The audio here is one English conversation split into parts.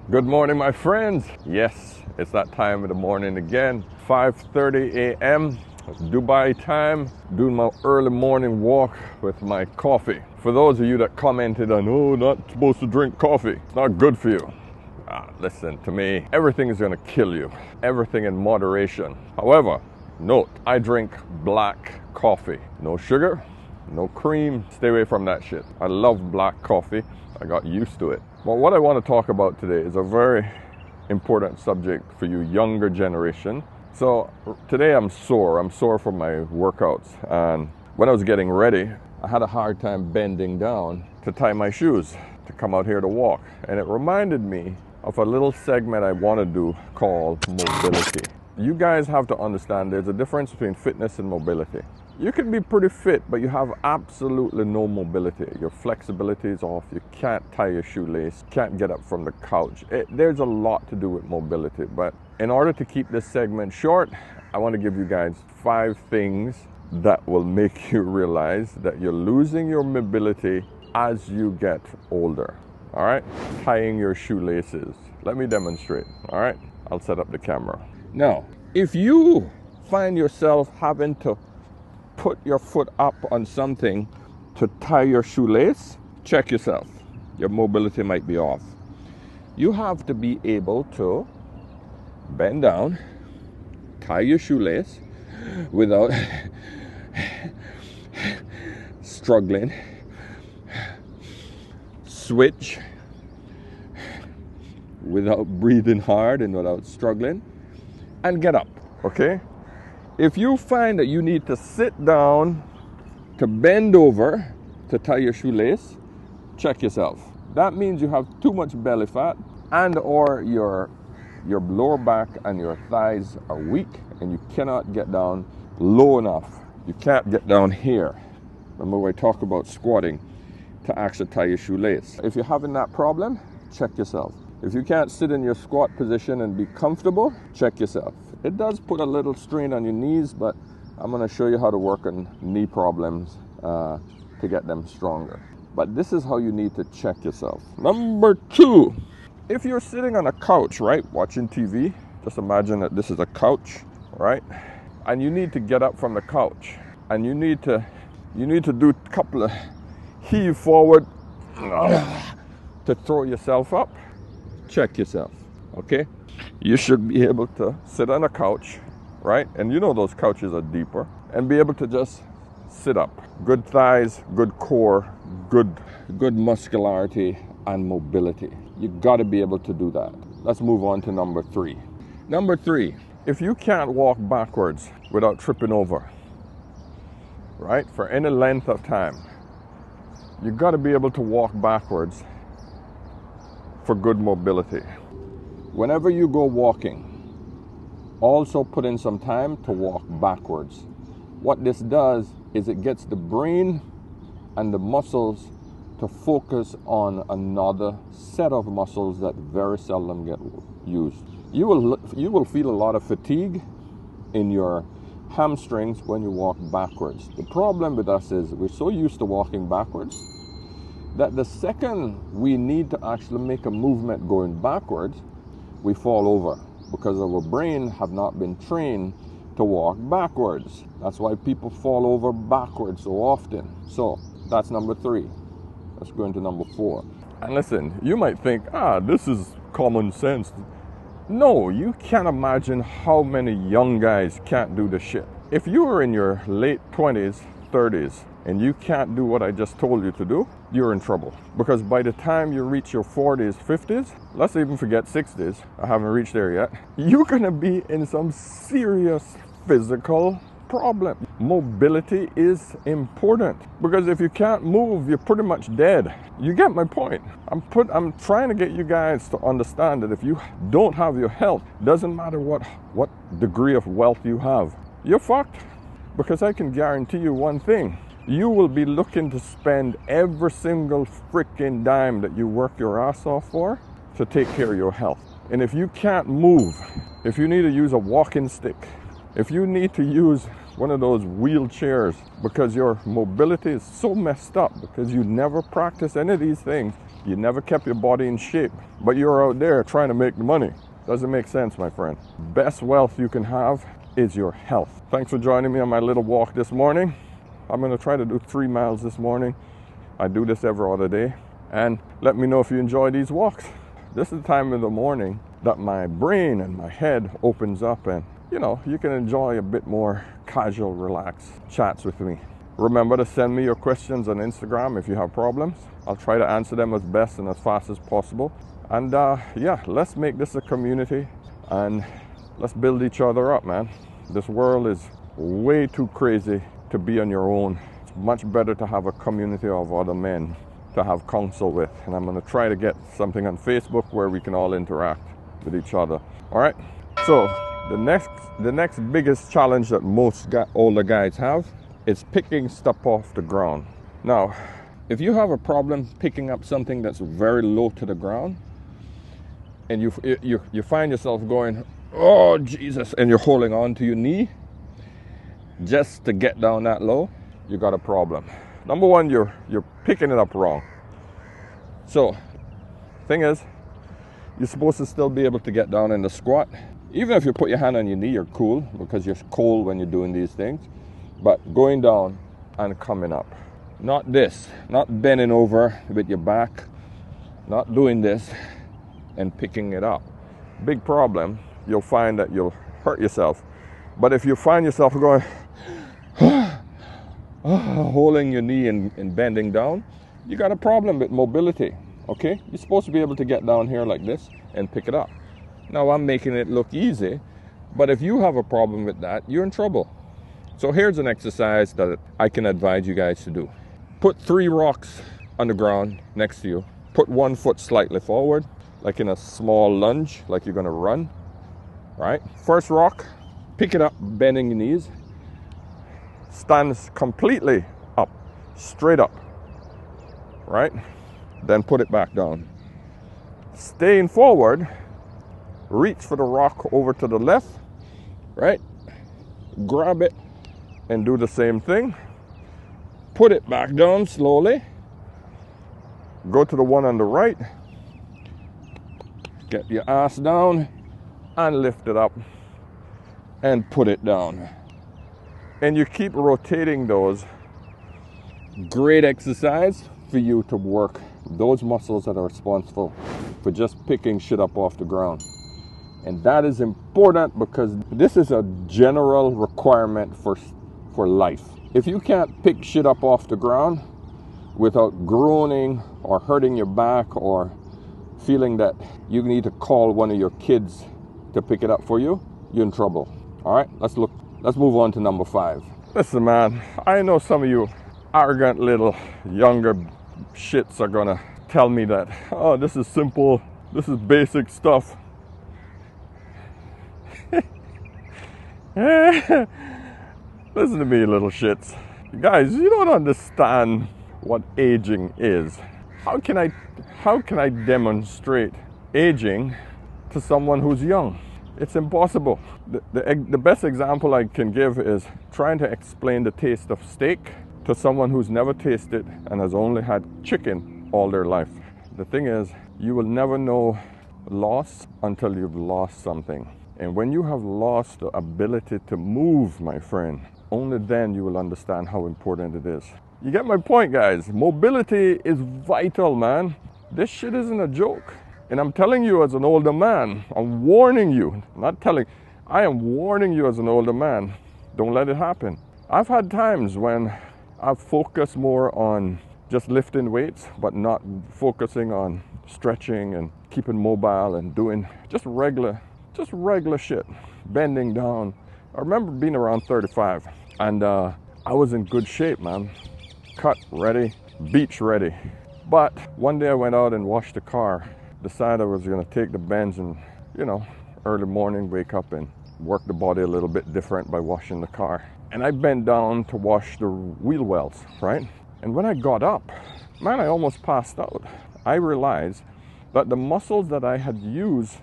Good morning, my friends. Yes, it's that time of the morning again. 5:30 a.m. Dubai time, doing my early morning walk with my coffee. For those of you that commented on, oh, not supposed to drink coffee, it's not good for you. Listen to me, everything is going to kill you. Everything in moderation. However, note, I drink black coffee. No sugar, no cream. Stay away from that shit. I love black coffee. I got used to it. Well, what I want to talk about today is a very important subject for you younger generation. So today I'm sore. I'm sore from my workouts. And when I was getting ready, I had a hard time bending down to tie my shoes to come out here to walk. And it reminded me of a little segment I want to do called mobility. You guys have to understand there's a difference between fitness and mobility. You can be pretty fit, but you have absolutely no mobility. Your flexibility is off. You can't tie your shoelace, can't get up from the couch. There's a lot to do with mobility. But in order to keep this segment short, I want to give you guys 5 things that will make you realize that you're losing your mobility as you get older. All right? Tying your shoelaces. Let me demonstrate. All right? I'll set up the camera. Now, if you find yourself having to put your foot up on something to tie your shoelace, check yourself. Your mobility might be off. You have to be able to bend down, tie your shoelace without struggling, switch without breathing hard and without struggling, and get up, okay? If you find that you need to sit down to bend over to tie your shoelace, check yourself. That means you have too much belly fat and or your lower back and your thighs are weak and you cannot get down low enough. You can't get down here. Remember we talk about squatting to actually tie your shoelace. If you're having that problem, check yourself. If you can't sit in your squat position and be comfortable, check yourself. It does put a little strain on your knees, but I'm going to show you how to work on knee problems to get them stronger. But this is how you need to check yourself. Number 2, if you're sitting on a couch, right, watching TV, just imagine that this is a couch, right? And you need to get up from the couch, and you need to do a couple of heave forward to throw yourself up. Check yourself, okay? You should be able to sit on a couch, right? And you know those couches are deeper, and be able to just sit up. Good thighs, good core, good muscularity and mobility. You got to be able to do that. Let's move on to number 3. Number 3, if you can't walk backwards without tripping over, right, for any length of time, you got to be able to walk backwards for good mobility. Whenever you go walking, also put in some time to walk backwards. What this does is it gets the brain and the muscles to focus on another set of muscles that very seldom get used. You will feel a lot of fatigue in your hamstrings when you walk backwards. The problem with us is we're so used to walking backwards that the second we need to actually make a movement going backwards, we fall over because our brain have not been trained to walk backwards. That's why people fall over backwards so often. So that's number 3. Let's go into number 4. And listen, you might think, this is common sense. No, you can't imagine how many young guys can't do this shit. If you are in your late 20s, 30s, and you can't do what I just told you to do, you're in trouble. Because by the time you reach your 40s, 50s, let's even forget 60s, I haven't reached there yet, you're gonna be in some serious physical problem. Mobility is important, because if you can't move, you're pretty much dead. You get my point. I'm trying to get you guys to understand that if you don't have your health, doesn't matter what degree of wealth you have, you're fucked. Because I can guarantee you one thing, you will be looking to spend every single freaking dime that you work your ass off for to take care of your health. And if you can't move, if you need to use a walking stick, if you need to use one of those wheelchairs because your mobility is so messed up because you never practice any of these things, You never kept your body in shape, but you're out there trying to make the money. Doesn't make sense, my friend. Best wealth you can have is your health. Thanks for joining me on my little walk this morning. I'm gonna try to do 3 miles this morning. I do this every other day. And let me know if you enjoy these walks. This is the time of the morning that my brain and my head opens up, and you can enjoy a bit more casual, relaxed chats with me. Remember to send me your questions on Instagram if you have problems. I'll try to answer them as best and as fast as possible. And yeah, let's make this a community and let's build each other up, man. This world is way too crazy to be on your own. It's much better to have a community of other men to have counsel with. And I'm going to try to get something on Facebook where we can all interact with each other. All right. So the next biggest challenge that most older guys have is picking stuff off the ground. Now, if you have a problem picking up something that's very low to the ground, and you find yourself going, oh Jesus, and you're holding on to your knee just to get down that low, you got a problem. Number one, you're picking it up wrong. So, thing is, you're supposed to still be able to get down in the squat. Even if you put your hand on your knee, you're cool because you're cold when you're doing these things. But going down and coming up. Not this, not bending over with your back, not doing this and picking it up. Big problem. You'll find that you'll hurt yourself. But if you find yourself going, holding your knee and bending down, you got a problem with mobility, okay? You're supposed to be able to get down here like this and pick it up. Now I'm making it look easy, but if you have a problem with that, you're in trouble. So here's an exercise that I can advise you guys to do. Put 3 rocks on the ground next to you. Put 1 foot slightly forward, like in a small lunge, like you're gonna run, right? First rock, pick it up, bending your knees. Stands completely up, straight up, right? Then put it back down. Staying forward, reach for the rock over to the left, right? Grab it and do the same thing. Put it back down slowly. Go to the one on the right. Get your ass down and lift it up and put it down. And you keep rotating those. Great exercise for you to work those muscles that are responsible for just picking shit up off the ground. And that is important because this is a general requirement for life. If you can't pick shit up off the ground without groaning or hurting your back or feeling that you need to call one of your kids to pick it up for you, you're in trouble. All right, let's move on to number 5. Listen, man, I know some of you arrogant little younger shits are gonna tell me that, oh, this is simple, this is basic stuff. Listen to me, little shits. Guys, you don't understand what aging is. How can I demonstrate aging to someone who's young? It's impossible. The best example I can give is trying to explain the taste of steak to someone who's never tasted and has only had chicken all their life. The thing is, you will never know loss until you've lost something. And when you have lost the ability to move, my friend, only then you will understand how important it is. You get my point, guys. Mobility is vital, man. This shit isn't a joke. And I'm telling you as an older man, I'm warning you, I am warning you as an older man, don't let it happen. I've had times when I've focused more on just lifting weights, but not focusing on stretching and keeping mobile and doing just regular shit, bending down. I remember being around 35 and I was in good shape, man. Cut ready, beach ready. But one day I went out and washed the car. Decided I was gonna take the bends and, early morning, wake up and work the body a little bit different by washing the car. And I bent down to wash the wheel wells, right? And when I got up, man, I almost passed out. I realized that the muscles that I had used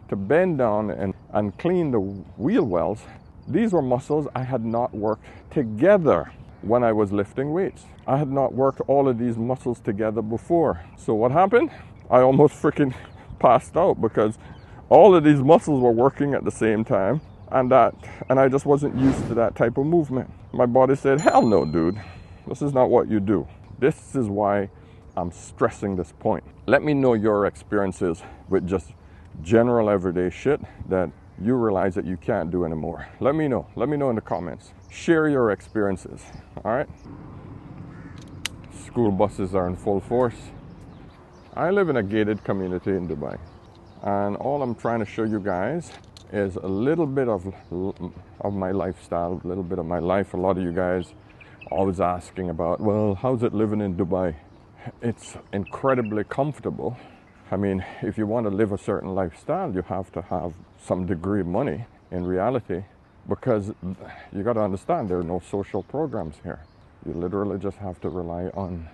to bend down and clean the wheel wells, these were muscles I had not worked together when I was lifting weights. I had not worked all of these muscles together before. So what happened? I almost freaking passed out because all of these muscles were working at the same time, and I just wasn't used to that type of movement. My body said, hell no, dude. This is not what you do. This is why I'm stressing this point. Let me know your experiences with just general everyday shit that you realize that you can't do anymore. Let me know. Let me know in the comments. Share your experiences. All right? School buses are in full force. I live in a gated community in Dubai, and all I'm trying to show you guys is a little bit of my lifestyle, a little bit of my life. A lot of you guys always asking about, well, how's it living in Dubai? It's incredibly comfortable. I mean, if you want to live a certain lifestyle, you have to have some degree of money in reality, because you got to understand there are no social programs here. You literally just have to rely on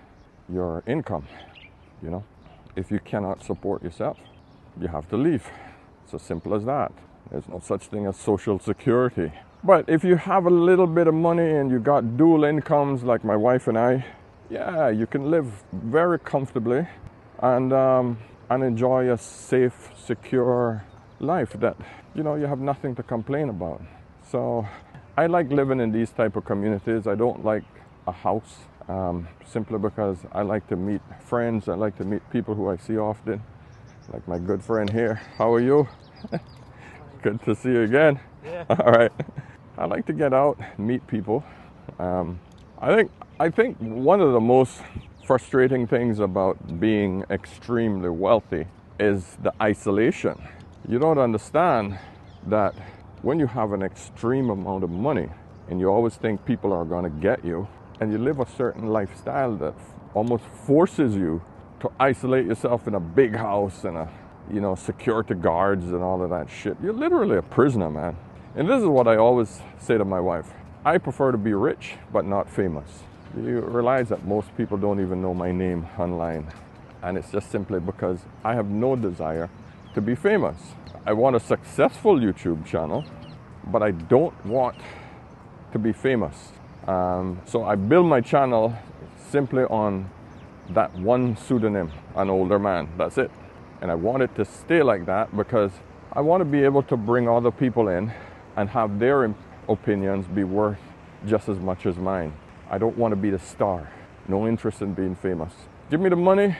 your income, you know. If you cannot support yourself, you have to leave. It's as simple as that. There's no such thing as social security. But if you have a little bit of money and you got dual incomes like my wife and I, yeah, you can live very comfortably and enjoy a safe, secure life that, you know, you have nothing to complain about. So I like living in these type of communities. I don't like a house, simply because I like to meet friends. I like to meet people who I see often, like my good friend here. How are you? Good to see you again. Yeah. All right. I like to get out, meet people. I think one of the most frustrating things about being extremely wealthy is the isolation. You don't understand that when you have an extreme amount of money and you always think people are going to get you, and you live a certain lifestyle that almost forces you to isolate yourself in a big house and security guards and all of that shit. You're literally a prisoner, man. And this is what I always say to my wife. I prefer to be rich, but not famous. You realize that most people don't even know my name online. And it's just simply because I have no desire to be famous. I want a successful YouTube channel, but I don't want to be famous. So I build my channel simply on that one pseudonym, an older man. That's it. And I want it to stay like that because I want to be able to bring other people in and have their opinions be worth just as much as mine. I don't want to be the star. No interest in being famous. Give me the money,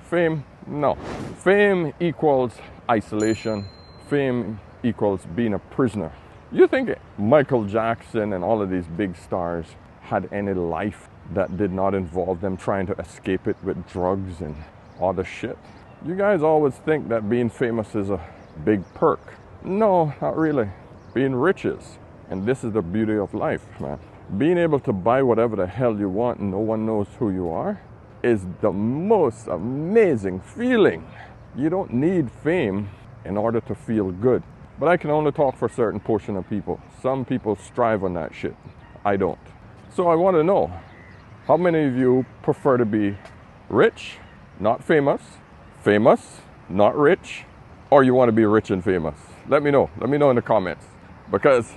fame, no. Fame equals isolation. Fame equals being a prisoner. You think Michael Jackson and all of these big stars had any life that did not involve them trying to escape it with drugs and other shit? You guys always think that being famous is a big perk. No, not really. Being rich is. And this is the beauty of life, man. Being able to buy whatever the hell you want and no one knows who you are is the most amazing feeling. You don't need fame in order to feel good. But I can only talk for a certain portion of people. Some people strive on that shit. I don't. So I want to know, how many of you prefer to be rich, not famous, famous, not rich, or you want to be rich and famous? Let me know. Let me know in the comments, because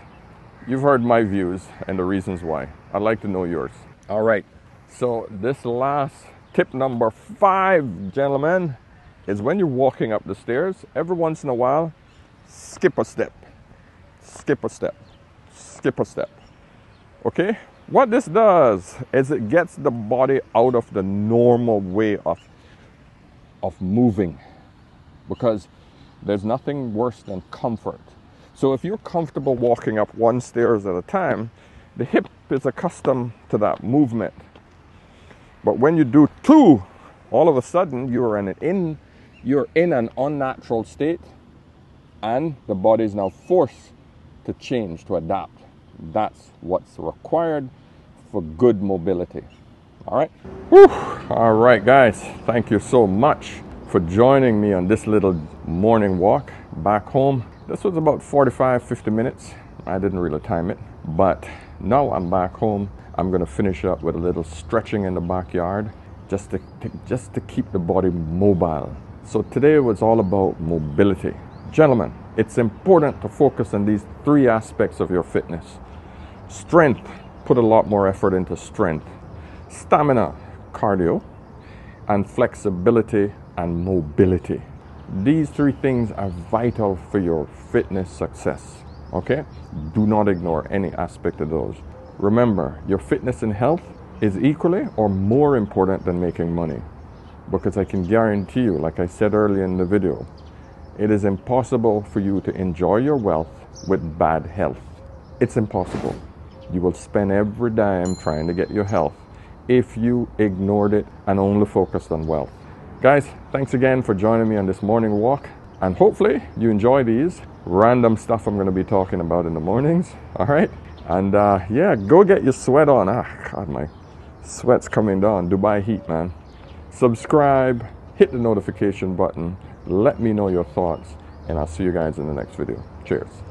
you've heard my views and the reasons why. I'd like to know yours. All right. So this last tip number 5, gentlemen, is when you're walking up the stairs, every once in a while, skip a step, skip a step, skip a step. Okay? What this does is it gets the body out of the normal way of moving, because there's nothing worse than comfort. So if you're comfortable walking up one stairs at a time, the hip is accustomed to that movement. But when you do 2, all of a sudden you're in an unnatural state, and the body is now forced to change, to adapt. That's what's required for good mobility. All right? Whew. All right, guys. Thank you so much for joining me on this little morning walk back home. This was about 45-50 minutes. I didn't really time it. But now I'm back home. I'm going to finish up with a little stretching in the backyard just to keep the body mobile. So today was all about mobility. Gentlemen, it's important to focus on these 3 aspects of your fitness: strength, put a lot more effort into strength, stamina, cardio, and flexibility and mobility. These three things are vital for your fitness success, okay? Do not ignore any aspect of those. Remember, your fitness and health is equally or more important than making money, because I can guarantee you, like I said earlier in the video, it is impossible for you to enjoy your wealth with bad health. It's impossible. You will spend every dime trying to get your health if you ignored it and only focused on wealth. Guys, thanks again for joining me on this morning walk, and hopefully you enjoy these random stuff I'm going to be talking about in the mornings. All right, and yeah, go get your sweat on. God, my sweat's coming down. Dubai heat, man. Subscribe, hit the notification button, let me know your thoughts, and I'll see you guys in the next video. Cheers.